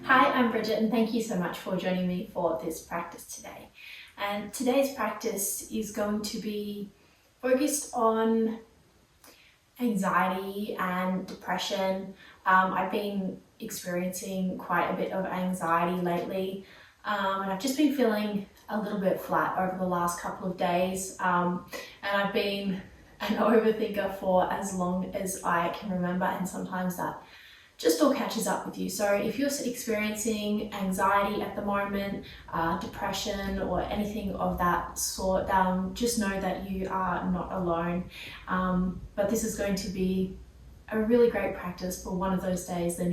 Hi, I'm Bridget and thank you so much for joining me for this practice today. And today's practice is going to be focused on anxiety and depression. I've been experiencing quite a bit of anxiety lately, and I've just been feeling a little bit flat over the last couple of days, and I've been an overthinker for as long as I can remember, and sometimes that just all catches up with you. So if you're experiencing anxiety at the moment, depression or anything of that sort, just know that you are not alone. But this is going to be a really great practice for one of those days when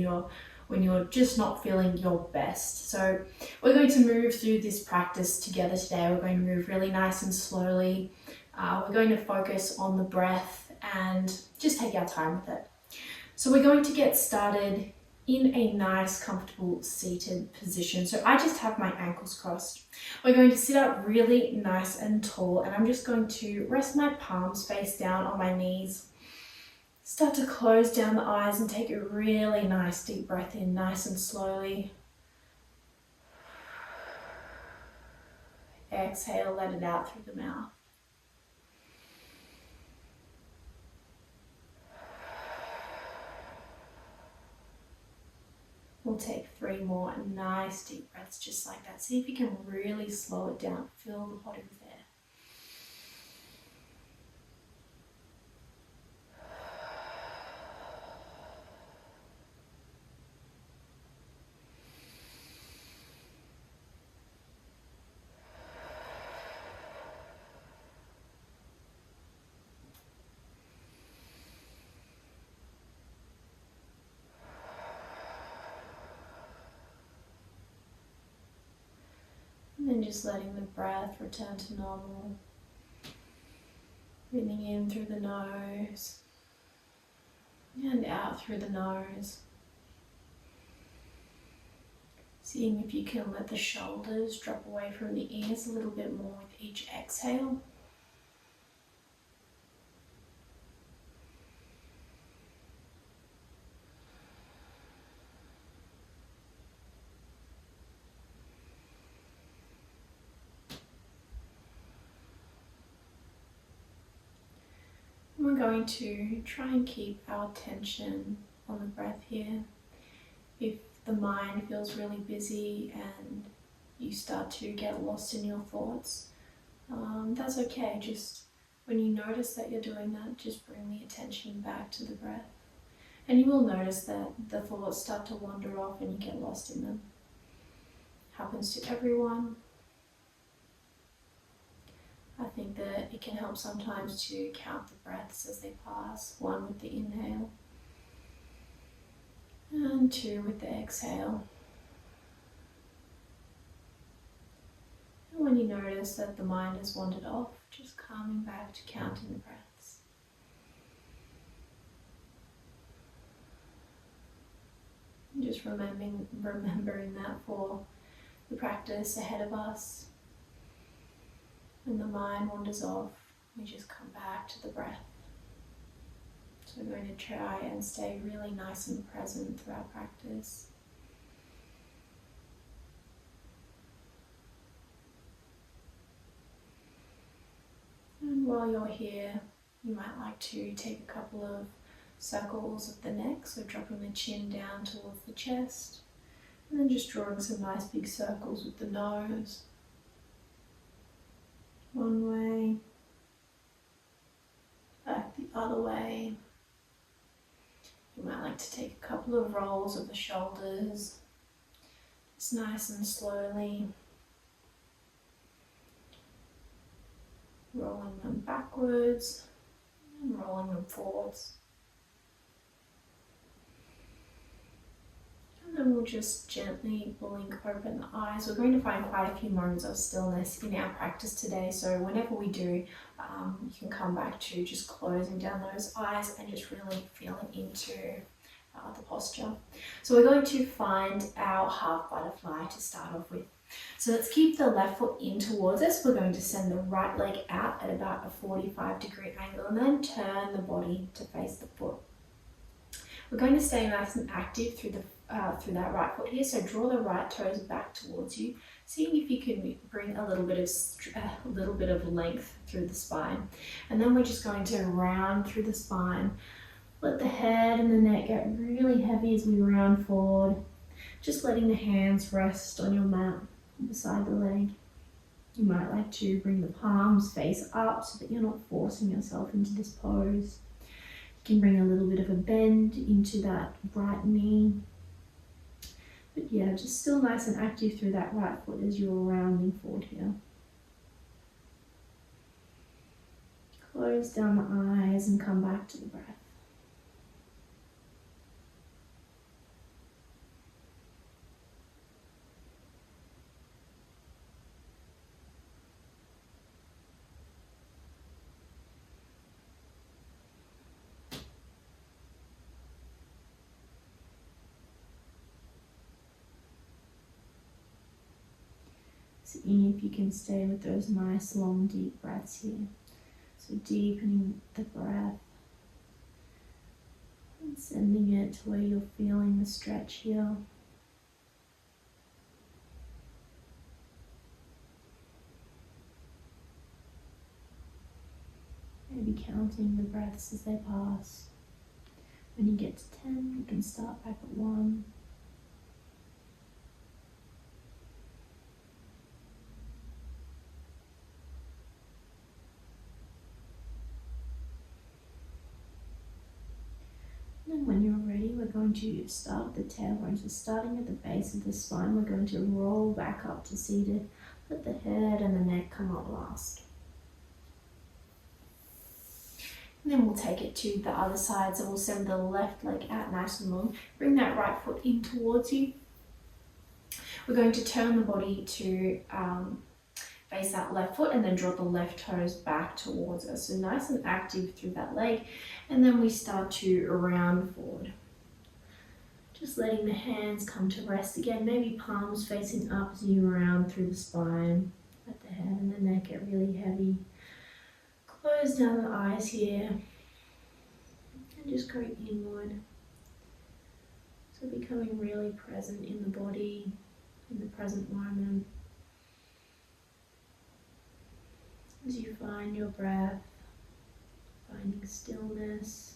you're just not feeling your best. So we're going to move through this practice together today. We're going to move really nice and slowly. We're going to focus on the breath and just take our time with it. So we're going to get started in a nice, comfortable seated position. So I just have my ankles crossed. We're going to sit up really nice and tall, and I'm just going to rest my palms face down on my knees. Start to close down the eyes and take a really nice deep breath in, nice and slowly. Exhale, let it out through the mouth. We'll take 3 more nice deep breaths just like that. See if you can really slow it down. Fill the body with air. And then just letting the breath return to normal. Breathing in through the nose and out through the nose. Seeing if you can let the shoulders drop away from the ears a little bit more with each exhale. We're going to try and keep our attention on the breath here. If the mind feels really busy and you start to get lost in your thoughts, that's okay. Just when you notice that you're doing that, just bring the attention back to the breath. And you will notice that the thoughts start to wander off and you get lost in them. Happens to everyone. I think that it can help sometimes to count the breaths as they pass. 1 with the inhale and 2 with the exhale. And when you notice that the mind has wandered off, just coming back to counting the breaths. And just remembering that for the practice ahead of us. When the mind wanders off, we just come back to the breath. So we're going to try and stay really nice and present through our practice. And while you're here, you might like to take a couple of circles of the neck, so dropping the chin down towards the chest, and then just drawing some nice big circles with the nose. One way, back the other way. You might like to take a couple of rolls of the shoulders, just nice and slowly. Rolling them backwards and rolling them forwards. And then we'll just gently blink open the eyes. We're going to find quite a few moments of stillness in our practice today. So whenever we do, you can come back to just closing down those eyes and just really feeling into the posture. So we're going to find our half butterfly to start off with. So let's keep the left foot in towards us. We're going to send the right leg out at about a 45-degree angle and then turn the body to face the foot. We're going to stay nice and active through the through that right foot here. So draw the right toes back towards you, seeing if you can bring a little bit of length through the spine. And then we're just going to round through the spine. Let the head and the neck get really heavy as we round forward. Just letting the hands rest on your mat beside the leg. You might like to bring the palms face up so that you're not forcing yourself into this pose. You can bring a little bit of a bend into that right knee. But yeah, just still nice and active through that right foot as you're rounding forward here. Close down the eyes and come back to the breath. Seeing if you can stay with those nice long deep breaths here. So deepening the breath and sending it to where you're feeling the stretch here. Maybe counting the breaths as they pass. When you get to 10, you can start back at 1. And when you're ready, we're going to start at the tailbone. So starting at the base of the spine, we're going to roll back up to seated. Let the head and the neck come up last. And then we'll take it to the other side. So we'll send the left leg out nice and long. Bring that right foot in towards you. We're going to turn the body to face that left foot and then draw the left toes back towards us. So nice and active through that leg. And then we start to round forward. Just letting the hands come to rest again. Maybe palms facing up as you round through the spine. Let the head and the neck get really heavy. Close down the eyes here. And just go inward. So becoming really present in the body, in the present moment. As you find your breath, finding stillness.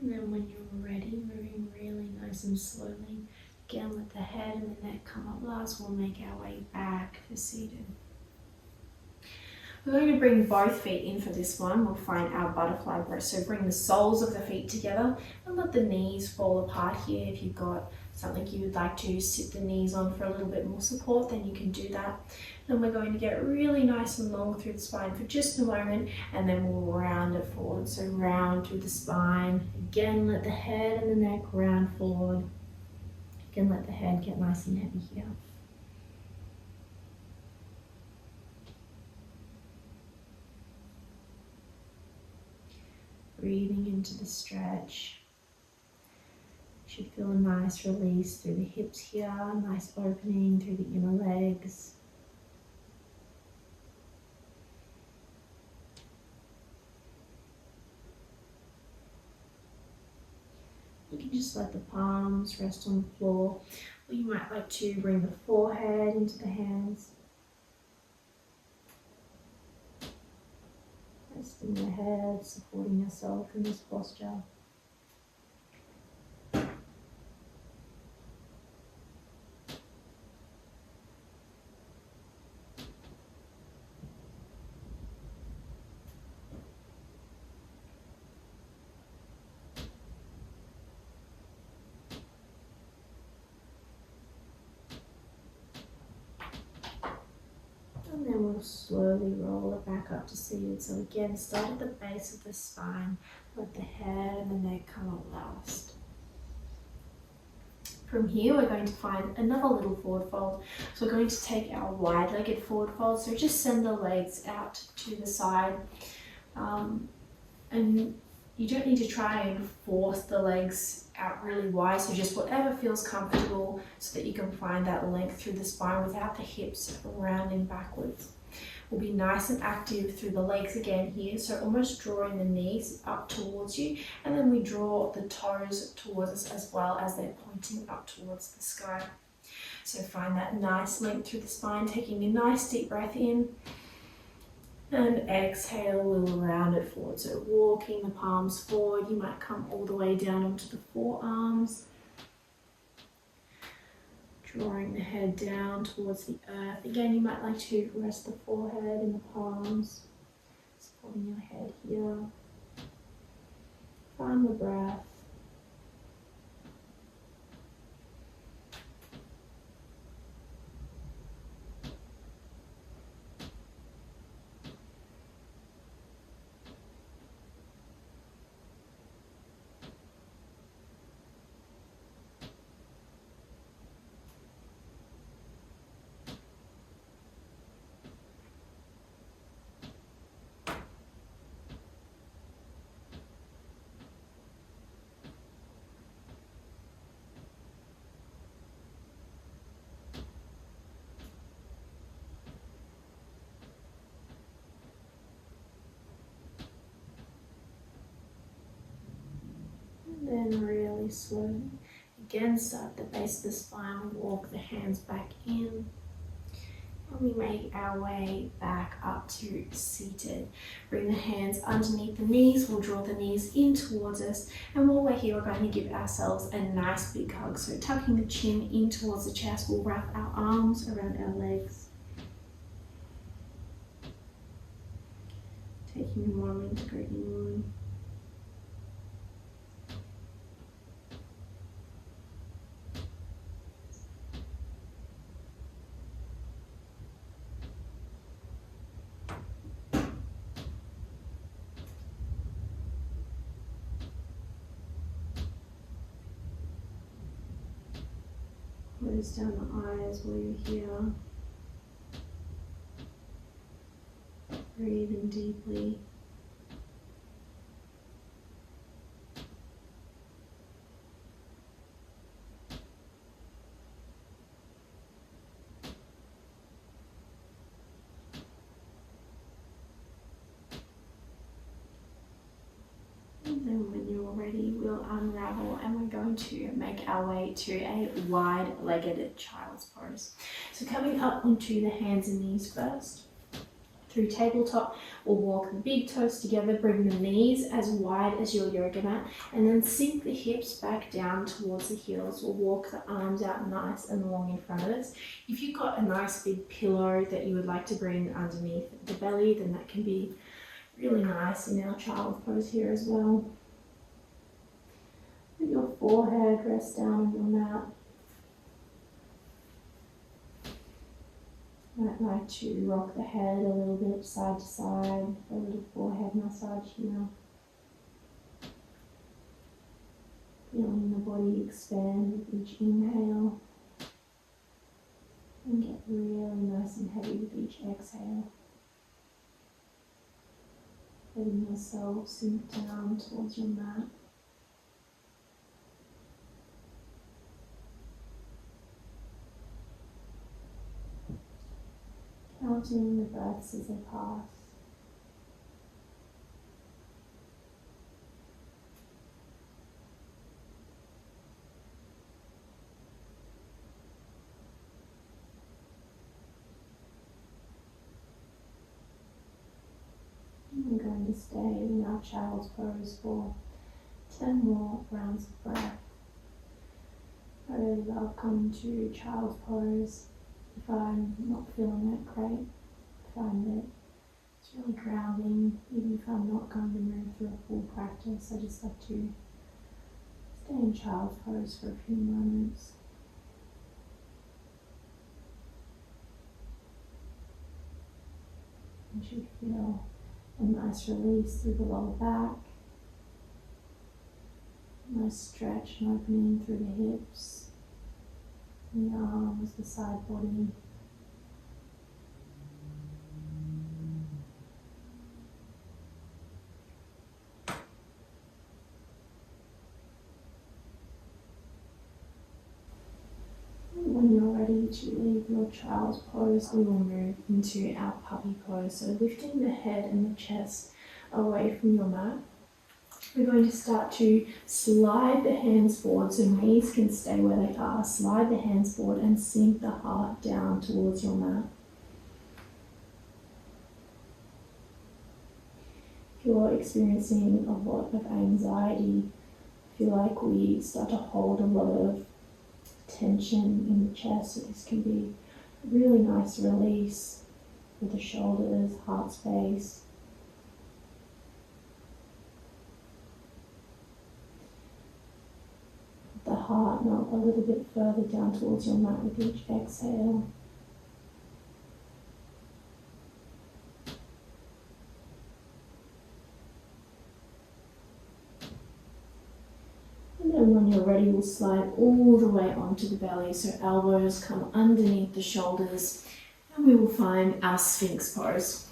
And then when you're ready, moving really nice and slowly, again let the head and the neck come up last. We'll make our way back to seated. We're going to bring both feet in for this one. We'll find our butterfly breath. So bring the soles of the feet together and let the knees fall apart here. If you've got something you would like to sit the knees on for a little bit more support, then you can do that. Then we're going to get really nice and long through the spine for just a moment, and then we'll round it forward. So round through the spine. Again, let the head and the neck round forward. Again, let the head get nice and heavy here. Breathing into the stretch. You should feel a nice release through the hips here, a nice opening through the inner legs. You can just let the palms rest on the floor, or you might like to bring the forehead into the hands. Resting the head, supporting yourself in this posture. And then we'll we'll slowly roll it back up to seated. So again, start at the base of the spine, let the head and the neck come up last. From here, we're going to find another little forward fold. So we're going to take our wide-legged forward fold. So just send the legs out to the side. And you don't need to try and force the legs out really wide. So just whatever feels comfortable so that you can find that length through the spine without the hips rounding backwards. We'll be nice and active through the legs again here, so almost drawing the knees up towards you, and then we draw the toes towards us as well as they're pointing up towards the sky. So find that nice length through the spine, taking a nice deep breath in, and exhale, we'll round it forward. So walking the palms forward, you might come all the way down onto the forearms, drawing the head down towards the earth. Again, you might like to rest the forehead in the palms, supporting your head here. Find the breath. And then really slowly, again, start at the base of the spine, we walk the hands back in, and we make our way back up to seated. Bring the hands underneath the knees, we'll draw the knees in towards us, and while we're here, we're going to give ourselves a nice big hug. So tucking the chin in towards the chest, we'll wrap our arms around our legs. Taking a moment to go inward. Close down the eyes while you're here. Breathing deeply. And then when you're ready, we'll unravel and we're going to make our way to a wide-legged child's pose. So coming up onto the hands and knees first. Through tabletop, we'll walk the big toes together, bring the knees as wide as your yoga mat, and then sink the hips back down towards the heels. We'll walk the arms out nice and long in front of us. If you've got a nice big pillow that you would like to bring underneath the belly, then that can be really nice in our child's pose here as well. Let your forehead rest down on your mat. Might like to rock the head a little bit side to side, a little forehead massage here. Feeling the body expand with each inhale and get really nice and heavy with each exhale. Letting yourself sink down towards your mat. Counting the breaths as they pass. We're going to stay in our child's pose for 10 more rounds of breath. I really love coming to child's pose. If I'm not feeling it great, I find that it's really grounding. Even if I'm not going to move through a full practice, I just like to stay in child's pose for a few moments. You should feel a nice release through the lower back. Nice stretch and opening through the hips, the arms, the side body. When you're ready to leave your child's pose, we will move into our puppy pose. So lifting the head and the chest away from your mat. We're going to start to slide the hands forward so knees can stay where they are. Slide the hands forward and sink the heart down towards your mat. If you're experiencing a lot of anxiety, I feel like we start to hold a lot of tension in the chest, so this can be a really nice release with the shoulders, heart space. The heart melt a little bit further down towards your mat with each exhale. And then when you're ready, we'll slide all the way onto the belly, so elbows come underneath the shoulders, and we will find our Sphinx pose.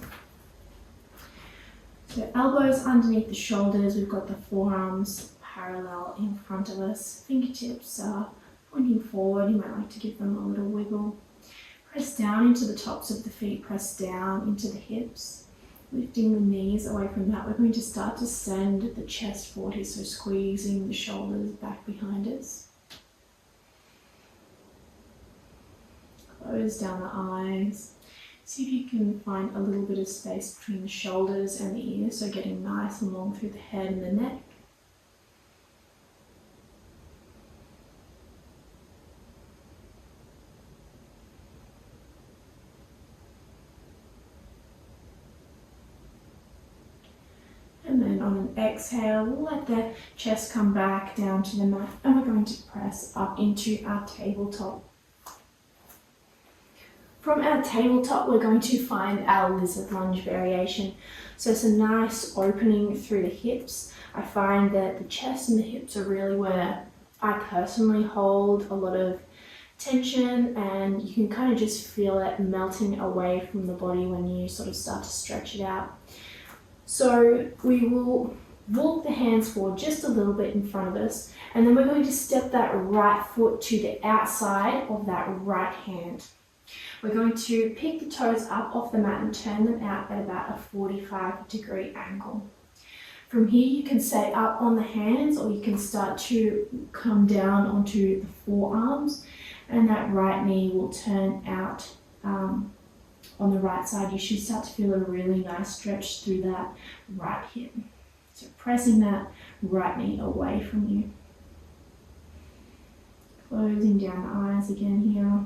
So elbows underneath the shoulders, we've got the forearms parallel in front of us. Fingertips are pointing forward. You might like to give them a little wiggle. Press down into the tops of the feet, press down into the hips. Lifting the knees away from that, we're going to start to send the chest forward here, so squeezing the shoulders back behind us. Close down the eyes. See if you can find a little bit of space between the shoulders and the ears, so getting nice and long through the head and the neck. And then on an exhale, we'll let the chest come back down to the mat, and we're going to press up into our tabletop. From our tabletop, we're going to find our lizard lunge variation. So it's a nice opening through the hips. I find that the chest and the hips are really where I personally hold a lot of tension, and you can kind of just feel it melting away from the body when you sort of start to stretch it out. So we will walk the hands forward just a little bit in front of us, and then we're going to step that right foot to the outside of that right hand. We're going to pick the toes up off the mat and turn them out at about a 45-degree angle. From here, you can stay up on the hands, or you can start to come down onto the forearms, and that right knee will turn out on the right side. You should start to feel a really nice stretch through that right hip. So pressing that right knee away from you. Closing down the eyes again here.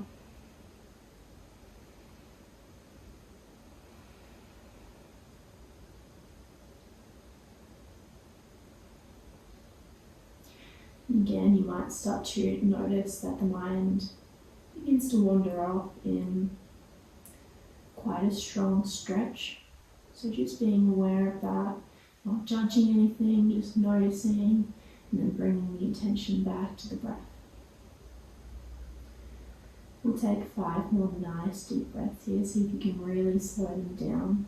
Again, you might start to notice that the mind begins to wander off in quite a strong stretch. So just being aware of that, not judging anything, just noticing, and then bringing the attention back to the breath. We'll take 5 more nice deep breaths here, see if you can really slow them down.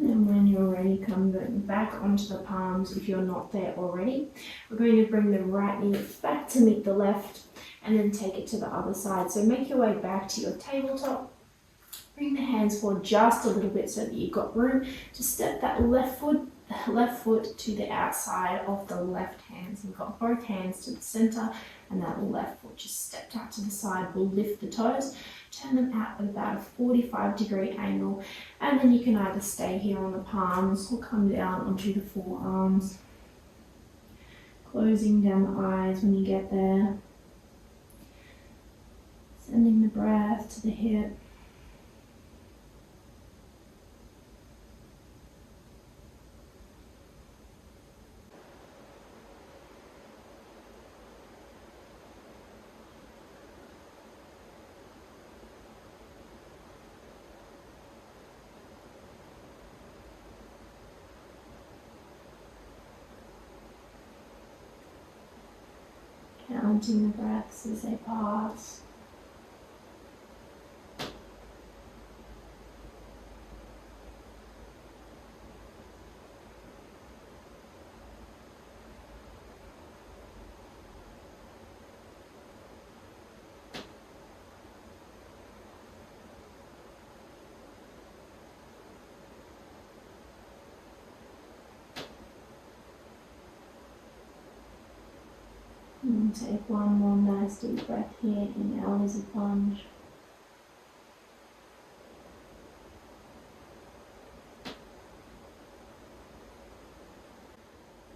And when you're ready, come back onto the palms if you're not there already. We're going to bring the right knee back to meet the left, and then take it to the other side. So make your way back to your tabletop. Bring the hands forward just a little bit so that you've got room to step that left foot the left foot to the outside of the left hand. So we've got both hands to the center, and that left foot just stepped out to the side. We'll lift the toes, turn them out at about a 45-degree angle, and then you can either stay here on the palms or come down onto the forearms. Closing down the eyes when you get there. Sending the breath to the hip. Counting the breaths as they pass. And take one more nice deep breath here, inhale as a plunge.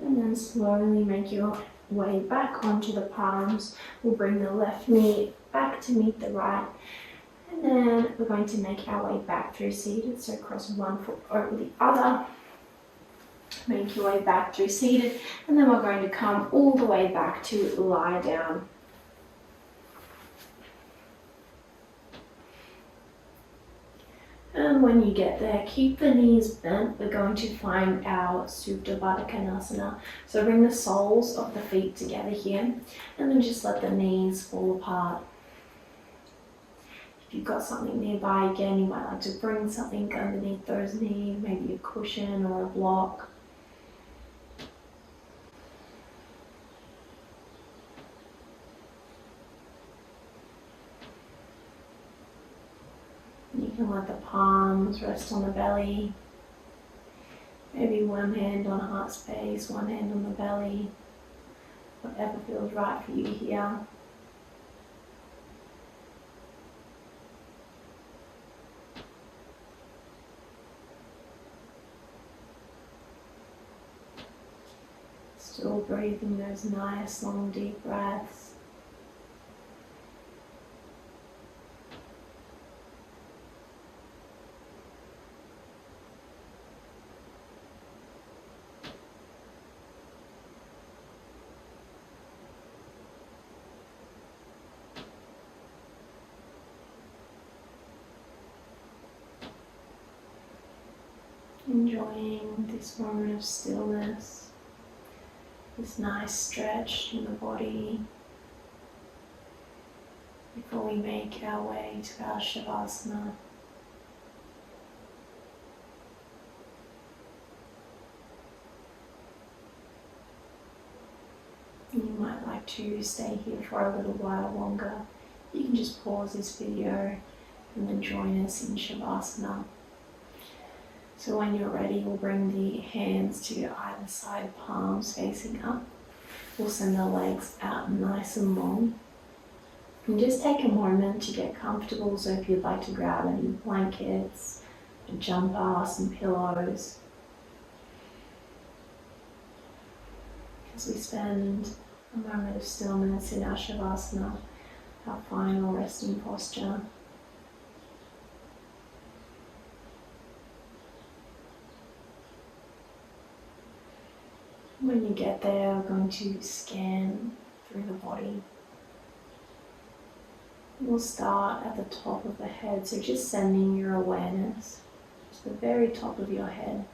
And then slowly make your way back onto the palms. We'll bring the left knee back to meet the right. And then we're going to make our way back through seated. So cross one foot over the other. Make your way back through seated, and then we're going to come all the way back to lie down. And when you get there, keep the knees bent. We're going to find our Supta Baddha Konasana. So bring the soles of the feet together here, and then just let the knees fall apart. If you've got something nearby, again, you might like to bring something underneath those knees, maybe a cushion or a block. You can let the palms rest on the belly. Maybe one hand on heart space, one hand on the belly. Whatever feels right for you here. Still breathing those nice, long, deep breaths. Enjoying this moment of stillness, this nice stretch in the body before we make our way to our Shavasana. You might like to stay here for a little while longer. You can just pause this video and then join us in Shavasana. So when you're ready, we'll bring the hands to either side, palms facing up. We'll send the legs out nice and long. And just take a moment to get comfortable. So if you'd like to grab any blankets, a jumper, some pillows. As we spend a moment of stillness in our Shavasana, our final resting posture. When you get there, we're going to scan through the body. We'll start at the top of the head, so just sending your awareness to the very top of your head,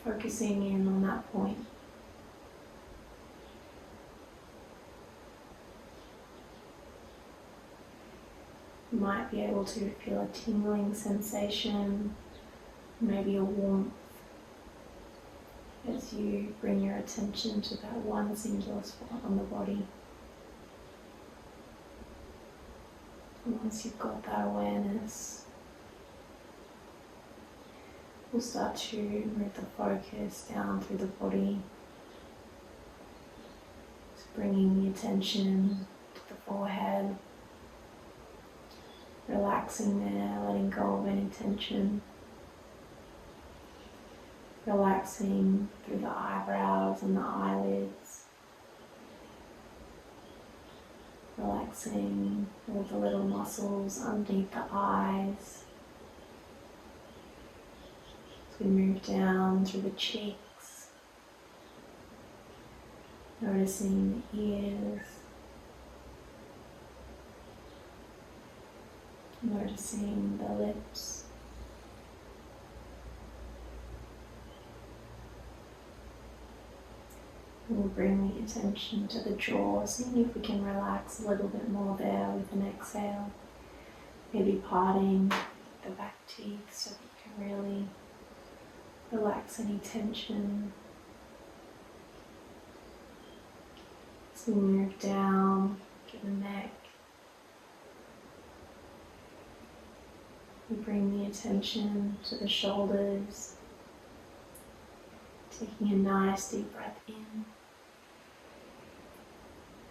focusing in on that point. You might be able to feel a tingling sensation, maybe a warmth, as you bring your attention to that one singular spot on the body. And once you've got that awareness, we'll start to move the focus down through the body, just bringing the attention to the forehead, relaxing there, letting go of any tension, relaxing through the eyebrows and the eyelids, relaxing all the little muscles underneath the eyes. As we move down through the cheeks, noticing the ears, noticing the lips, and we'll bring the attention to the jaw, seeing if we can relax a little bit more there with an exhale, maybe parting the back teeth so that you can really relax any tension. As we move down to the neck, we bring the attention to the shoulders, taking a nice deep breath in.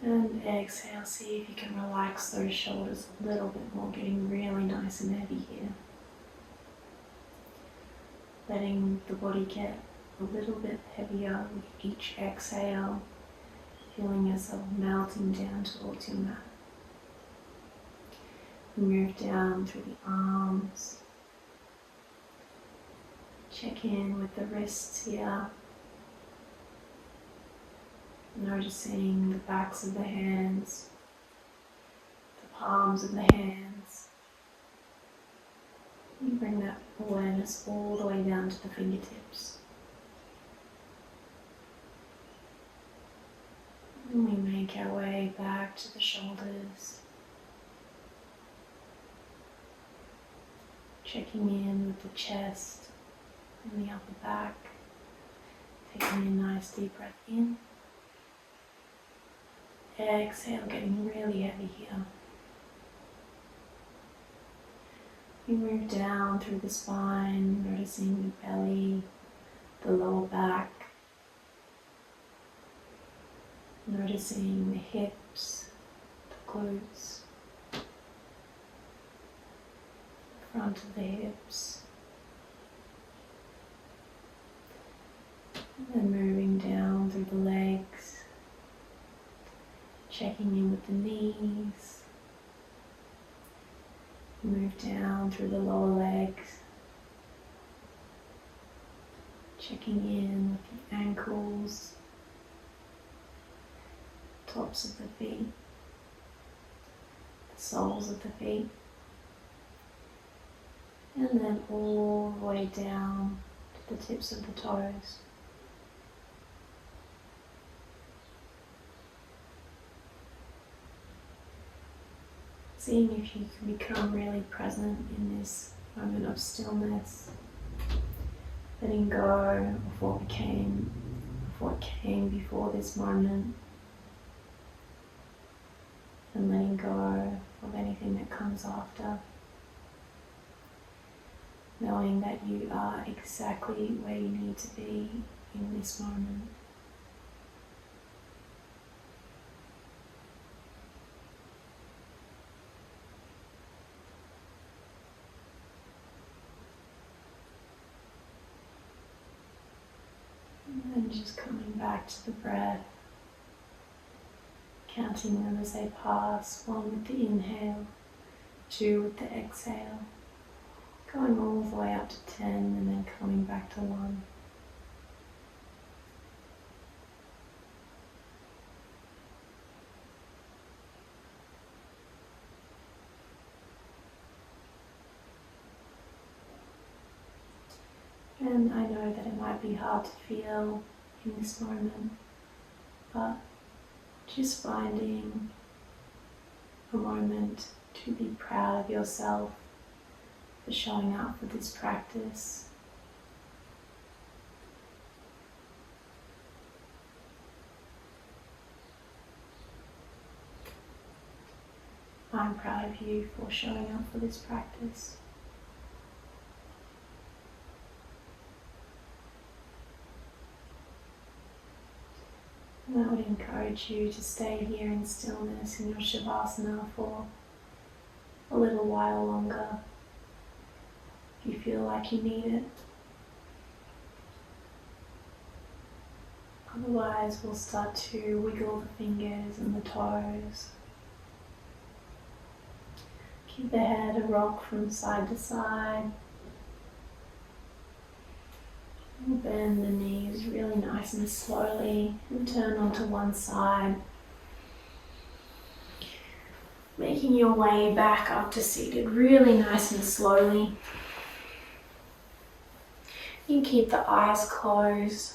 And exhale, see if you can relax those shoulders a little bit more, getting really nice and heavy here. Letting the body get a little bit heavier with each exhale, feeling yourself melting down towards your mat. Move down through the arms. Check in with the wrists here. Noticing the backs of the hands, the palms of the hands. You bring that awareness all the way down to the fingertips. And we make our way back to the shoulders. Checking in with the chest and the upper back. Taking a nice deep breath in. Exhale, getting really heavy here. We move down through the spine, noticing the belly, the lower back, noticing the hips, the glutes, the front of the hips, and then moving down through the legs, checking in with the knees. Move down through the lower legs, checking in with the ankles, tops of the feet, the soles of the feet, and then all the way down to the tips of the toes. Seeing if you can become really present in this moment of stillness, letting go of what came before this moment, and letting go of anything that comes after, knowing that you are exactly where you need to be in this moment. And just coming back to the breath, counting them as they pass, 1 with the inhale, 2 with the exhale, going all the way up to 10 and then coming back to 1. And I know that it might be hard to feel in this moment, but just finding a moment to be proud of yourself for showing up for this practice. I'm proud of you for showing up for this practice. And I would encourage you to stay here in stillness in your Shavasana for a little while longer if you feel like you need it. Otherwise, we'll start to wiggle the fingers and the toes. Keep the head a rock from side to side. And bend the knees really nice and slowly and turn onto one side. Making your way back up to seated really nice and slowly. You can keep the eyes closed.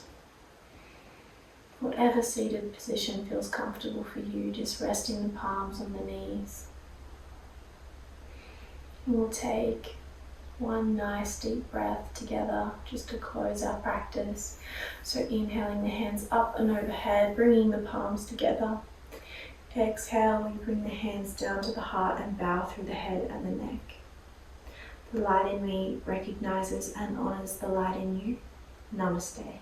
Whatever seated position feels comfortable for you, just resting the palms on the knees. We'll take one nice deep breath together just to close our practice. So inhaling the hands up and overhead, bringing the palms together. Exhale, we bring the hands down to the heart and bow through the head and the neck. The light in me recognizes and honors the light in you. Namaste.